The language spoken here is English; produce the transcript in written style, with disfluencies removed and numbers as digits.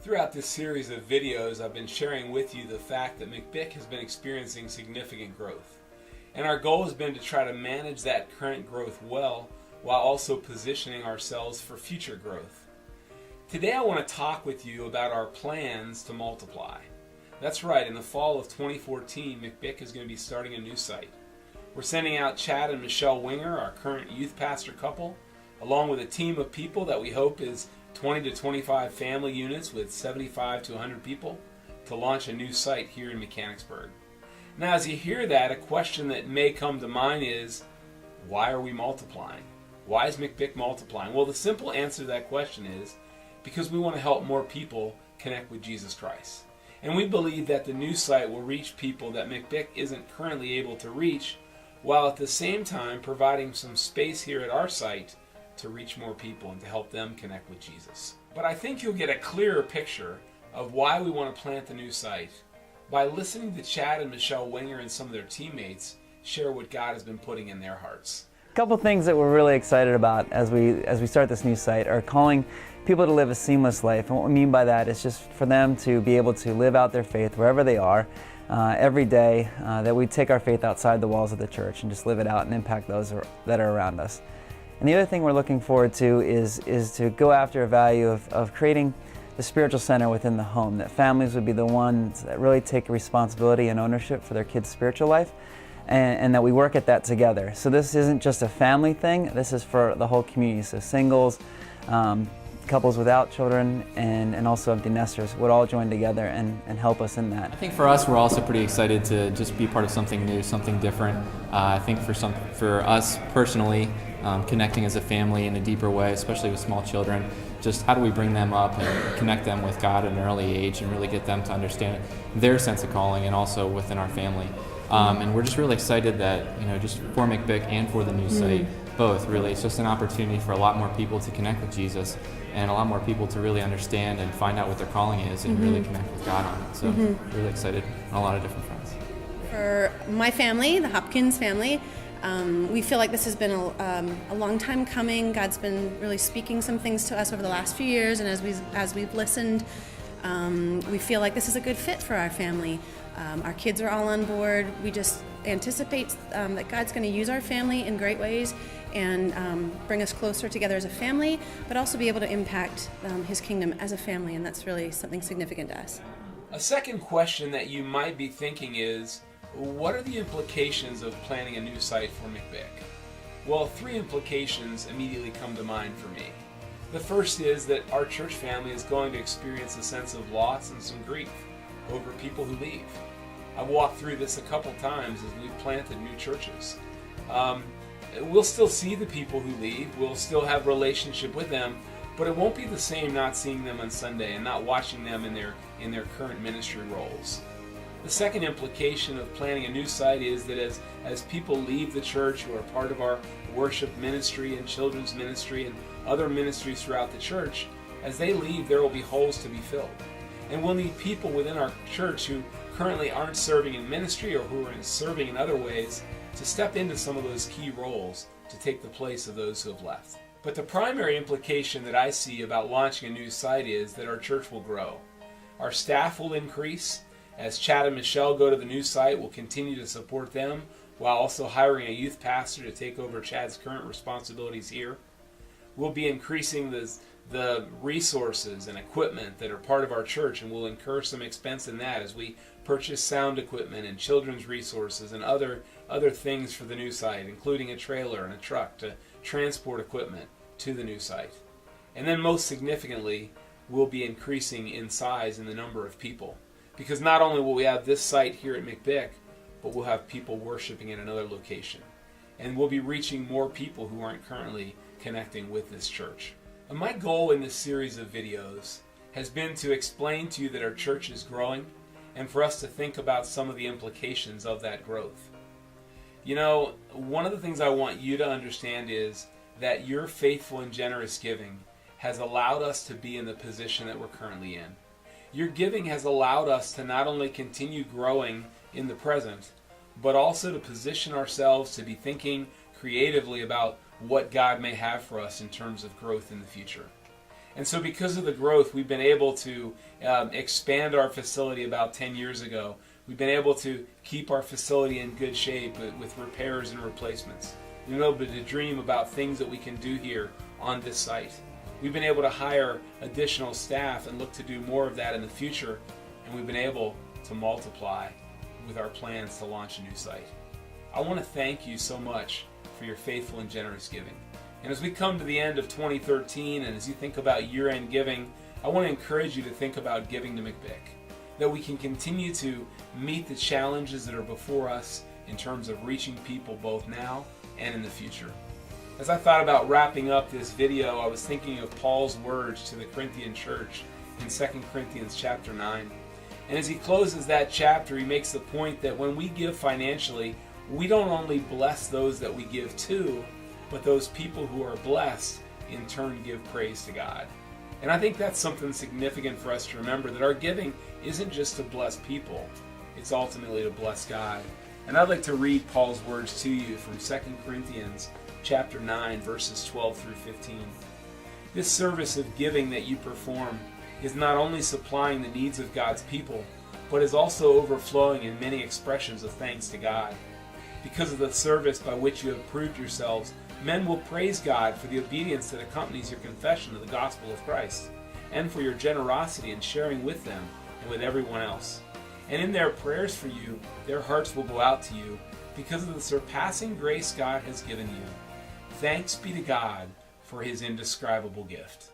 Throughout this series of videos, I've been sharing with you the fact that McBIC has been experiencing significant growth. And our goal has been to try to manage that current growth well, while also positioning ourselves for future growth. Today I want to talk with you about our plans to multiply. That's right, in the fall of 2014, McBIC is going to be starting a new site. We're sending out Chad and Michelle Winger, our current youth pastor couple, along with a team of people that we hope is 20 to 25 family units with 75 to 100 people, to launch a new site here in Mechanicsburg. Now, as you hear that, a question that may come to mind is, why are we multiplying? Why is McBIC multiplying? Well, the simple answer to that question is because we want to help more people connect with Jesus Christ. And we believe that the new site will reach people that McBIC isn't currently able to reach, while at the same time providing some space here at our site to reach more people and to help them connect with Jesus. But I think you'll get a clearer picture of why we want to plant the new site by listening to Chad and Michelle Winger and some of their teammates share what God has been putting in their hearts. A couple things that we're really excited about as we start this new site are calling people to live a seamless life. And what we mean by that is just for them to be able to live out their faith wherever they are every day, that we take our faith outside the walls of the church and just live it out and impact those that are around us. And the other thing we're looking forward to is to go after a value of creating the spiritual center within the home, that families would be the ones that really take responsibility and ownership for their kids' spiritual life, and that we work at that together. So this isn't just a family thing, this is for the whole community. So singles, couples without children, and also empty nesters would all join together and help us in that. I think for us, we're also pretty excited to just be part of something new, something different. I think for us personally, connecting as a family in a deeper way, especially with small children, just how do we bring them up and connect them with God at an early age and really get them to understand their sense of calling and also within our family. And we're just really excited that, just for McBIC and for the new site, both really, it's just an opportunity for a lot more people to connect with Jesus and a lot more people to really understand and find out what their calling is and really connect with God on it. So really excited on a lot of different fronts. For my family, the Hopkins family, we feel like this has been a long time coming. God's been really speaking some things to us over the last few years, and as we've listened, we feel like this is a good fit for our family. Our kids are all on board. We just anticipate that God's going to use our family in great ways and bring us closer together as a family, but also be able to impact His kingdom as a family, and that's really something significant to us. A second question that you might be thinking is, what are the implications of planning a new site for McBIC? Well, three implications immediately come to mind for me. The first is that our church family is going to experience a sense of loss and some grief over people who leave. I've walked through this a couple times as we've planted new churches. We'll still see the people who leave, we'll still have relationship with them, but it won't be the same not seeing them on Sunday and not watching them in their current ministry roles. The second implication of planning a new site is that as people leave the church who are part of our worship ministry and children's ministry and other ministries throughout the church, as they leave, there will be holes to be filled. And we'll need people within our church who currently aren't serving in ministry or who are serving in other ways to step into some of those key roles to take the place of those who have left. But the primary implication that I see about launching a new site is that our church will grow. Our staff will increase. As Chad and Michelle go to the new site, we'll continue to support them while also hiring a youth pastor to take over Chad's current responsibilities here. We'll be increasing the resources and equipment that are part of our church, and we'll incur some expense in that as we purchase sound equipment and children's resources and other things for the new site, including a trailer and a truck to transport equipment to the new site. And then most significantly, we'll be increasing in size in the number of people. Because not only will we have this site here at McBIC, but we'll have people worshiping in another location. And we'll be reaching more people who aren't currently connecting with this church. And my goal in this series of videos has been to explain to you that our church is growing and for us to think about some of the implications of that growth. One of the things I want you to understand is that your faithful and generous giving has allowed us to be in the position that we're currently in. Your giving has allowed us to not only continue growing in the present, but also to position ourselves to be thinking creatively about what God may have for us in terms of growth in the future. And so because of the growth, we've been able to expand our facility about 10 years ago. We've been able to keep our facility in good shape with repairs and replacements. We've been able to dream about things that we can do here on this site. We've been able to hire additional staff and look to do more of that in the future. And we've been able to multiply with our plans to launch a new site. I want to thank you so much for your faithful and generous giving. And as we come to the end of 2013, and as you think about year-end giving, I want to encourage you to think about giving to McBIC, that we can continue to meet the challenges that are before us in terms of reaching people both now and in the future. As I thought about wrapping up this video, I was thinking of Paul's words to the Corinthian church in 2 Corinthians chapter 9. And as he closes that chapter, he makes the point that when we give financially, we don't only bless those that we give to, but those people who are blessed in turn give praise to God. And I think that's something significant for us to remember, that our giving isn't just to bless people, it's ultimately to bless God. And I'd like to read Paul's words to you from 2 Corinthians chapter 9, verses 12 through 15. This service of giving that you perform is not only supplying the needs of God's people, but is also overflowing in many expressions of thanks to God. Because of the service by which you have proved yourselves, men will praise God for the obedience that accompanies your confession of the gospel of Christ, and for your generosity in sharing with them and with everyone else. And in their prayers for you, their hearts will go out to you because of the surpassing grace God has given you. Thanks be to God for his indescribable gift.